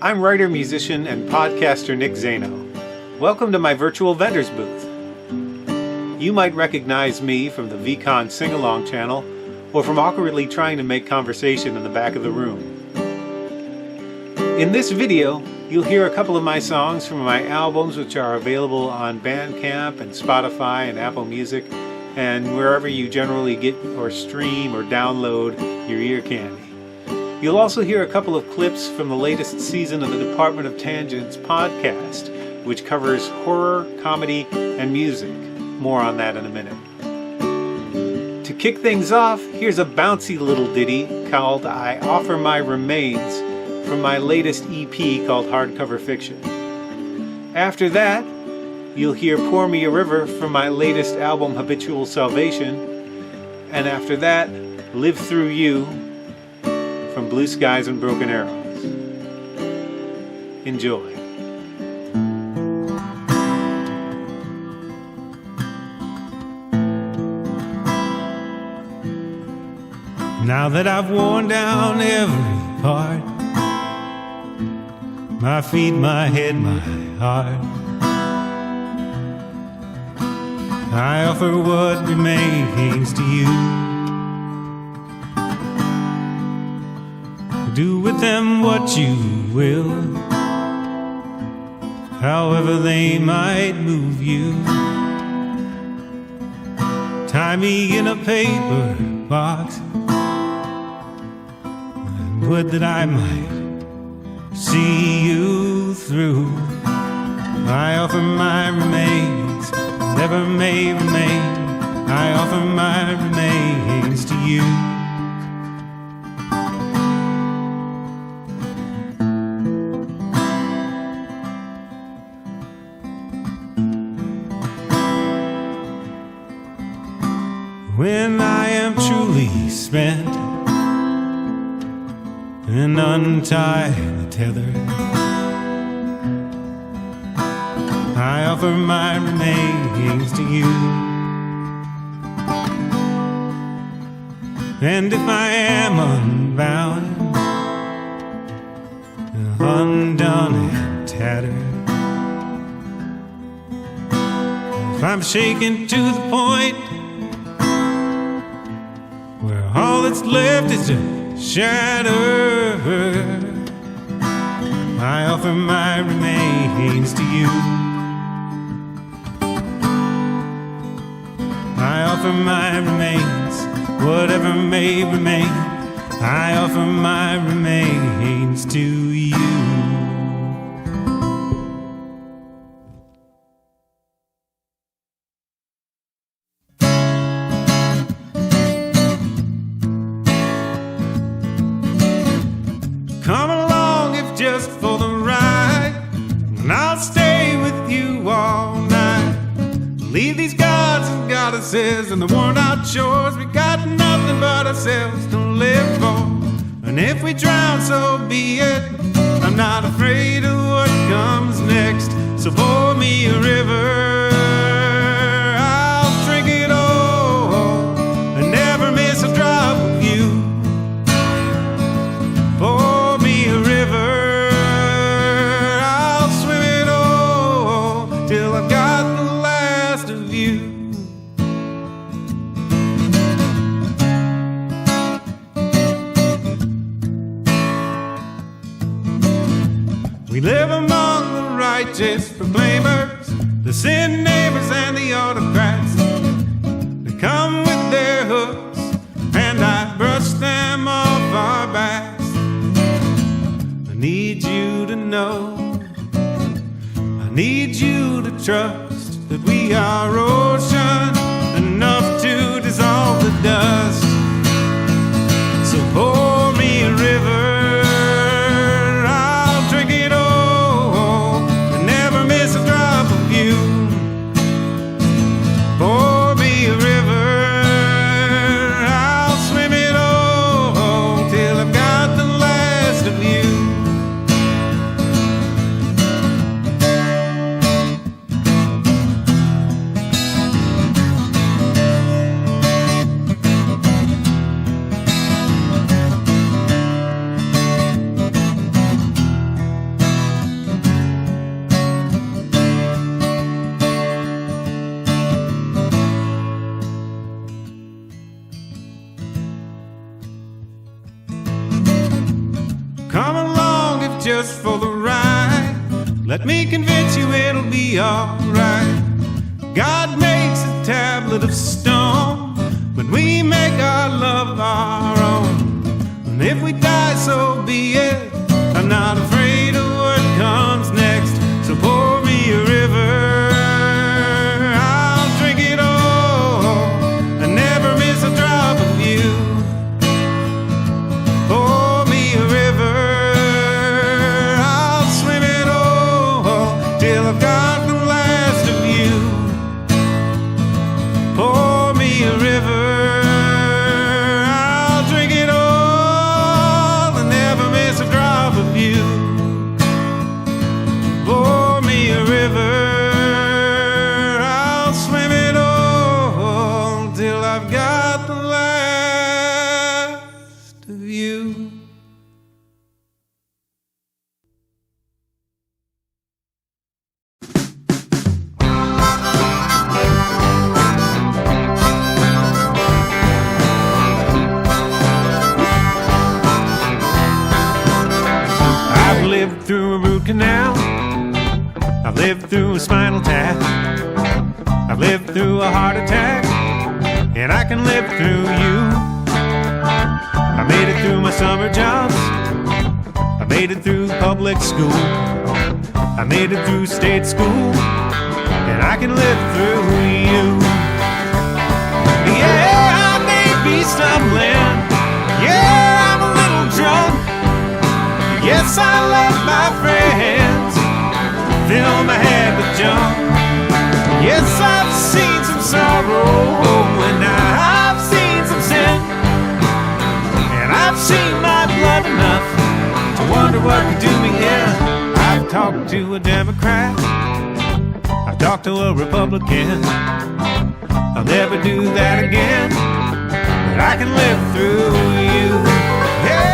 I'm writer, musician, and podcaster Nick Zaino. Welcome to my virtual vendor's booth. You might recognize me from the VCon sing-along channel or from awkwardly trying to make conversation in the back of the room. In this video, you'll hear a couple of my songs from my albums, which are available on Bandcamp and Spotify and Apple Music and wherever you generally get or stream or download your ear candy. You'll also hear a couple of clips from the latest season of the Department of Tangents podcast, which covers horror, comedy, and music. More on that in a minute. To kick things off, here's a bouncy little ditty called I Offer My Remains from my latest EP called Hardcover Fiction. After that, you'll hear Pour Me a River from my latest album Habitual Salvation. And after that, Live Through You from Blue Skies and Broken Arrows. Enjoy. Now that I've worn down every part, my feet, my head, my heart, I offer what remains to you. Do with them what you will, however they might move you. Tie me in a paper box, and would that I might see you through. I offer my remains, never may remain. I offer my remains to you. When I am truly spent and untie the tether, I offer my remains to you. And if I am unbound, undone and tattered, if I'm shaken to the point where all that's left is to shatter, I offer my remains to you. I offer my remains, whatever may remain. I offer my remains to you. Come along if just for the ride, and I'll stay with you all night. Leave these gods and goddesses and the worn out shores. We got nothing but ourselves to live for. And if we drown, so be it. I'm not afraid of what comes next. So pour me a river, I'll drink it all and never miss a drop of you. Pour me a river, I'll swim it all till I've got the last of you. We live among the righteous proclaimers, the sin neighbors and the autocrats. They come with their hooks and I brush them off our backs. I need you to know, I need you to trust that we are ocean enough to dissolve the dust. So pour me a river, I'll drink it all and never miss a drop of you. Pour me a river, I'll swim it all till I've got the last of you. just for the ride. Let me convince you it'll be alright. God makes a tablet of stone when we make our love our own. And if we die, so be it. I'm not afraid of what comes next. So pour me a river, I'll drink it all. I never miss a drop of you. Pour me a river, I'll swim it all till I've got the last of you. Pour me a river, I'll drink it all and never miss a drop of you. Pour me a river, I'll swim it all till I've got the last of you. I've lived through a root canal, I've lived through a spinal tap, I've lived through a heart attack, and I can live through you. I made it through my summer jobs, I made it through public school, I made it through state school, and I can live through you. Yeah, I may be stumbling, yeah, I'm a little drunk. Yes, I let my friends fill my head with junk. Yes, I've seen some sorrow and I've seen some sin, and I've seen my blood enough to wonder what could do me in. I've talked to a Democrat, I've talked to a Republican. I'll never do that again, but I can live through you. Yeah!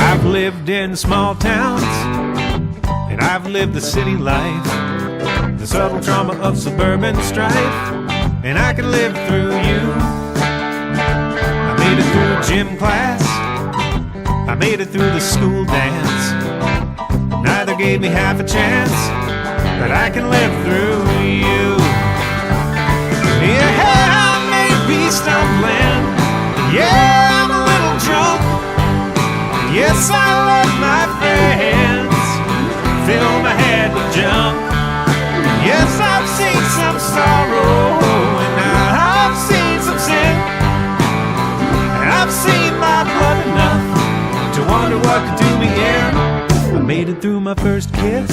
I've lived in small towns, and I've lived the city life, the subtle trauma of suburban strife, and I can live through you. I made it through gym class, I made it through the school dance. Neither gave me half a chance, but I can live through you. Yeah, I may be stumbling, yeah, I'm a little drunk. Yes, I let my friends fill my head with junk. Yes, I've seen some sorrow and I've seen some sin, and I've seen my blood enough to wonder what could do me in. I made it through my first kiss,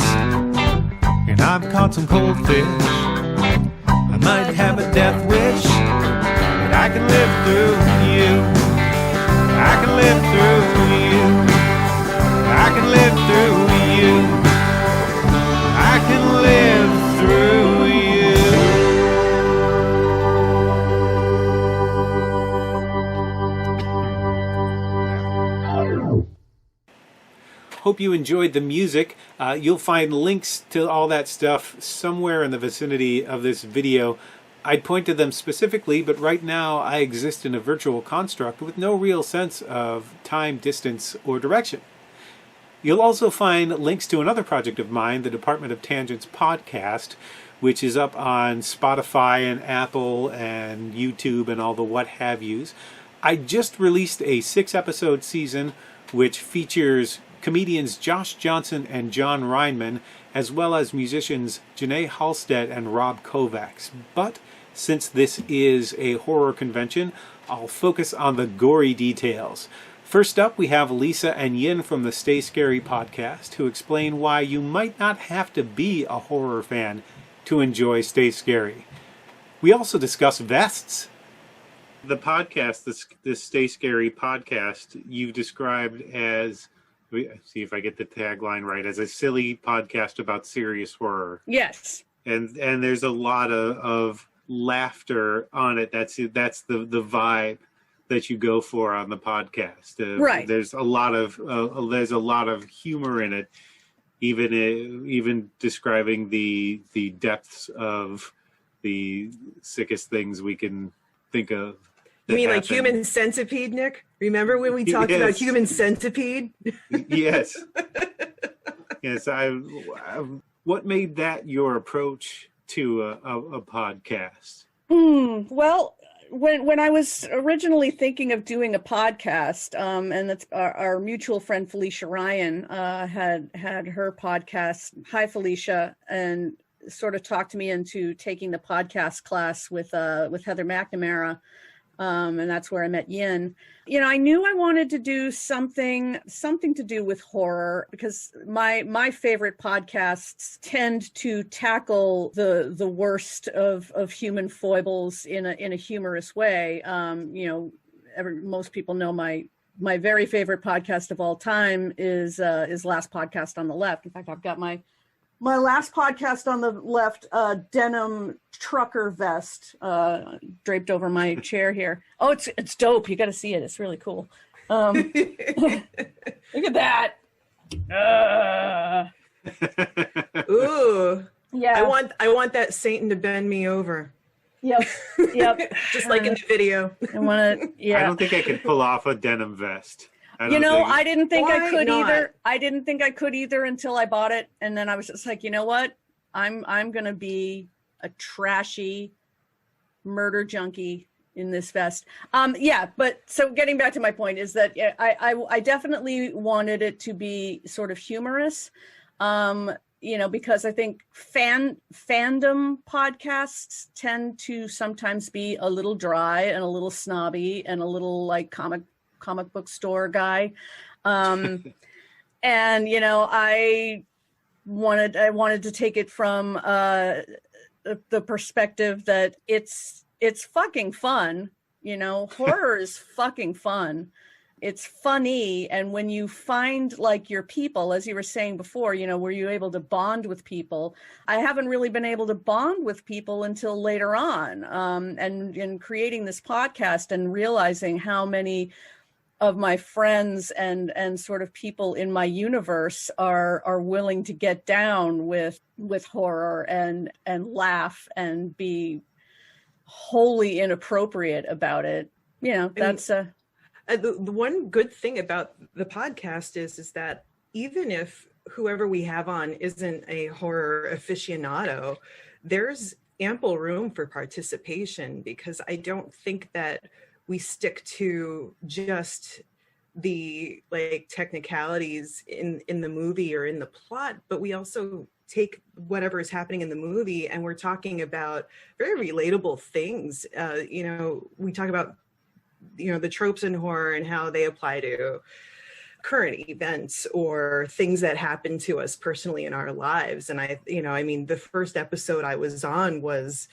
and I've caught some cold fish. I might have a death wish, but I can live through you. I can live through you. I can live through you. I can live through you. Hope you enjoyed the music. You'll find links to all that stuff somewhere in the vicinity of this video. I'd point to them specifically, but right now I exist in a virtual construct with no real sense of time, distance, or direction. You'll also find links to another project of mine, the Department of Tangents podcast, which is up on Spotify and Apple and YouTube and all the what have yous. I just released a 6-episode season which features comedians Josh Johnson and John Reinman, as well as musicians Janae Halstead and Rob Kovacs. But since this is a horror convention, I'll focus on the gory details. First up, we have Lisa and Yinh from the Stay Scary podcast, who explain why you might not have to be a horror fan to enjoy Stay Scary. We also discuss vests. The podcast, this Stay Scary podcast, you've described as, see if I get the tagline right, as a silly podcast about serious horror. Yes. And there's a lot of laughter on it. That's the vibe that you go for on the podcast. Right. There's a lot of humor in it, even describing the depths of the sickest things we can think of. You mean like Human Centipede, Nick? Remember when we talked about Human Centipede? Yes. Yes. What made that your approach to a podcast? Well, when I was originally thinking of doing a podcast, and that's our mutual friend Felicia Ryan had her podcast. Hi, Felicia, and sort of talked me into taking the podcast class with Heather McNamara. And that's where I met Yinh. I knew I wanted to do something to do with horror, because my favorite podcasts tend to tackle the worst of human foibles in a humorous way. Most people know my very favorite podcast of all time is Last Podcast on the Left. In fact, I've got my last podcast on the left, denim trucker vest draped over my chair here. Oh, it's dope. You got to see it. It's really cool. Look at that. Ooh. Yeah. I want that Satan to bend me over. Yep. Just like in the video. I want to. Yeah. I don't think I could pull off a denim vest. I didn't think I could either. I didn't think I could either until I bought it, and then I was just like, you know what? I'm gonna be a trashy murder junkie in this vest. But so getting back to my point is that I definitely wanted it to be sort of humorous, because I think fandom podcasts tend to sometimes be a little dry and a little snobby and a little like comic book store guy. And I wanted to take it from the perspective that it's fucking fun. Horror is fucking fun. It's funny. And when you find like your people, as you were saying before, were you able to bond with people? I haven't really been able to bond with people until later on. And in creating this podcast and realizing how many of my friends and sort of people in my universe are willing to get down with horror and laugh and be wholly inappropriate about it. That's the one good thing about the podcast is that even if whoever we have on isn't a horror aficionado, there's ample room for participation, because I don't think that we stick to just the like technicalities in the movie or in the plot, but we also take whatever is happening in the movie and we're talking about very relatable things. We talk about, the tropes in horror and how they apply to current events or things that happen to us personally in our lives. And the first episode I was on was,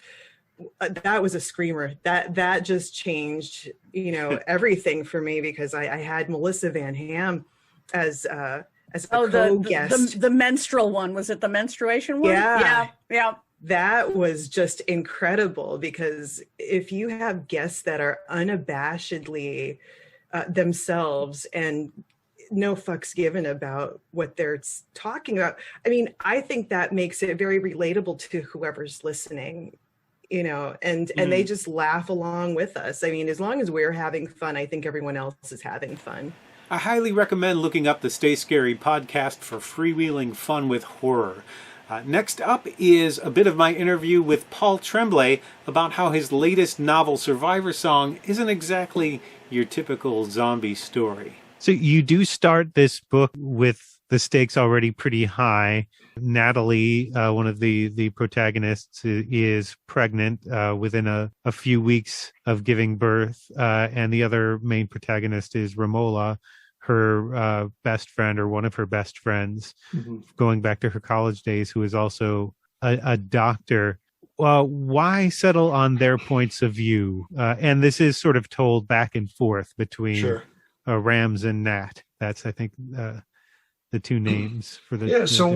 that was a screamer. That just changed, everything for me, because I had Melissa Van Ham as a co-guest. The menstrual one. Was it the menstruation one? Yeah. Yeah. That was just incredible, because if you have guests that are unabashedly themselves and no fucks given about what they're talking about, I think that makes it very relatable to whoever's listening. And they just laugh along with us. As long as we're having fun, I think everyone else is having fun. I highly recommend looking up the Stay Scary podcast for freewheeling fun with horror. Next up is a bit of my interview with Paul Tremblay about how his latest novel, Survivor Song, isn't exactly your typical zombie story. So you do start this book with the stakes already pretty high. Natalie, one of the protagonists, is pregnant within a few weeks of giving birth. And the other main protagonist is Romola, her best friend, or one of her best friends, going back to her college days, who is also a doctor. Why settle on their points of view? And this is sort of told back and forth between Rams and Nat. That's, I think, the two names for the. Yeah. So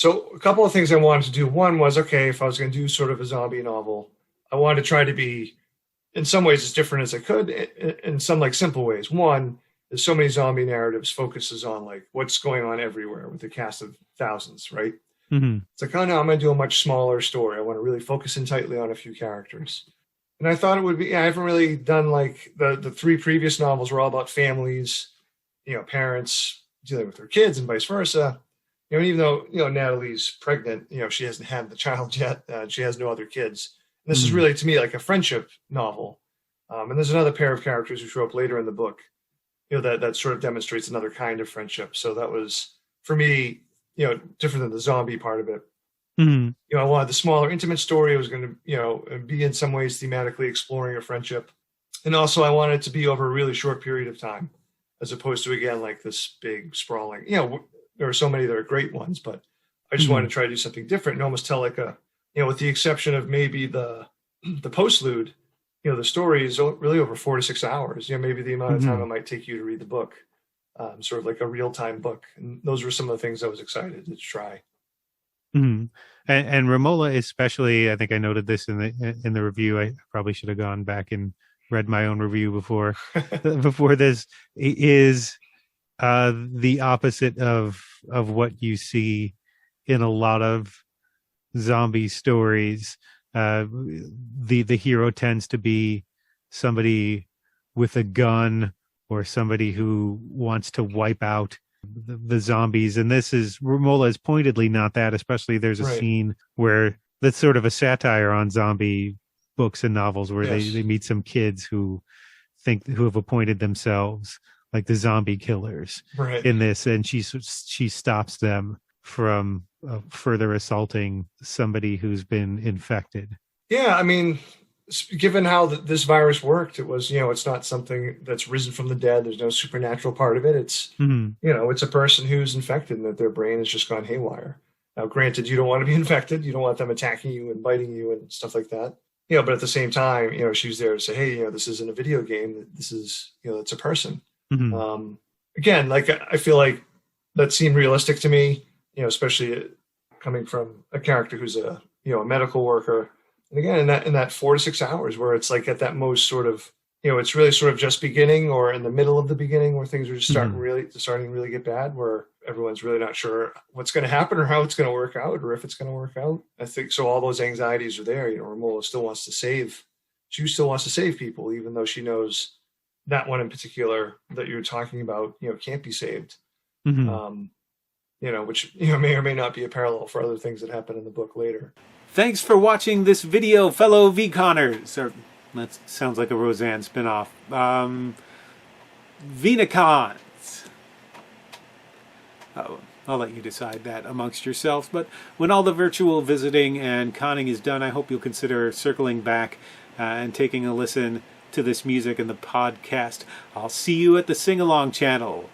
So a couple of things I wanted to do. One was, okay, if I was going to do sort of a zombie novel, I wanted to try to be, in some ways, as different as I could, in some like simple ways. One, there's so many zombie narratives focuses on like what's going on everywhere with a cast of thousands, right? Mm-hmm. It's like, oh no, I'm going to do a much smaller story. I want to really focus in tightly on a few characters. And I thought it would be, I haven't really done like the three previous novels were all about families, parents dealing with their kids and vice versa. And even though, Natalie's pregnant, she hasn't had the child yet. She has no other kids. And this is really, to me, like a friendship novel. And there's another pair of characters who show up later in the book, that sort of demonstrates another kind of friendship. So that was, for me, different than the zombie part of it. Mm-hmm. I wanted the smaller, intimate story. I was going to, be in some ways thematically exploring a friendship. And also I wanted it to be over a really short period of time, as opposed to, again, like this big sprawling, there are so many that are great ones, but I just wanted to try to do something different and almost tell like a, with the exception of maybe the postlude, the story is really over 4 to 6 hours, maybe the amount of time it might take you to read the book, sort of like a real-time book. And those were some of the things I was excited to try. Mm-hmm. And Romola, especially, I think I noted this in the review. I probably should have gone back and read my own review before this. Is the opposite of what you see in a lot of zombie stories. The hero tends to be somebody with a gun or somebody who wants to wipe out the zombies, and Romola is pointedly not that. Especially there's a scene where that's sort of a satire on zombie books and novels where they meet some kids who have appointed themselves like the zombie killers in this, and she stops them from further assaulting somebody who's been infected. Yeah, I mean, given how this virus worked, it was, it's not something that's risen from the dead. There's no supernatural part of it. It's, it's a person who's infected and that their brain has just gone haywire. Now, granted, you don't want to be infected. You don't want them attacking you and biting you and stuff like that. But at the same time, she's there to say, hey, this isn't a video game. This is, it's a person. Again, like, I feel like that seemed realistic to me, especially coming from a character who's a medical worker. And again, in that 4 to 6 hours where it's like at that most sort of, it's really sort of just beginning or in the middle of the beginning where things are just starting to really get bad, where everyone's really not sure what's going to happen or how it's going to work out or if it's going to work out. I think so. All those anxieties are there. Romola still wants to save people, even though she knows that one in particular that you're talking about, can't be saved. Which may or may not be a parallel for other things that happen in the book later. Thanks for watching this video, fellow VConners. Or that sounds like a Roseanne spinoff. Venacons. I'll let you decide that amongst yourselves. But when all the virtual visiting and conning is done, I hope you'll consider circling back and taking a listen to this music in the podcast. I'll see you at the Sing-Along channel.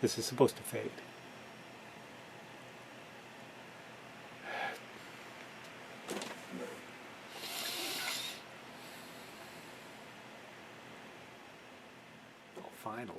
This is supposed to fade. Oh, finally.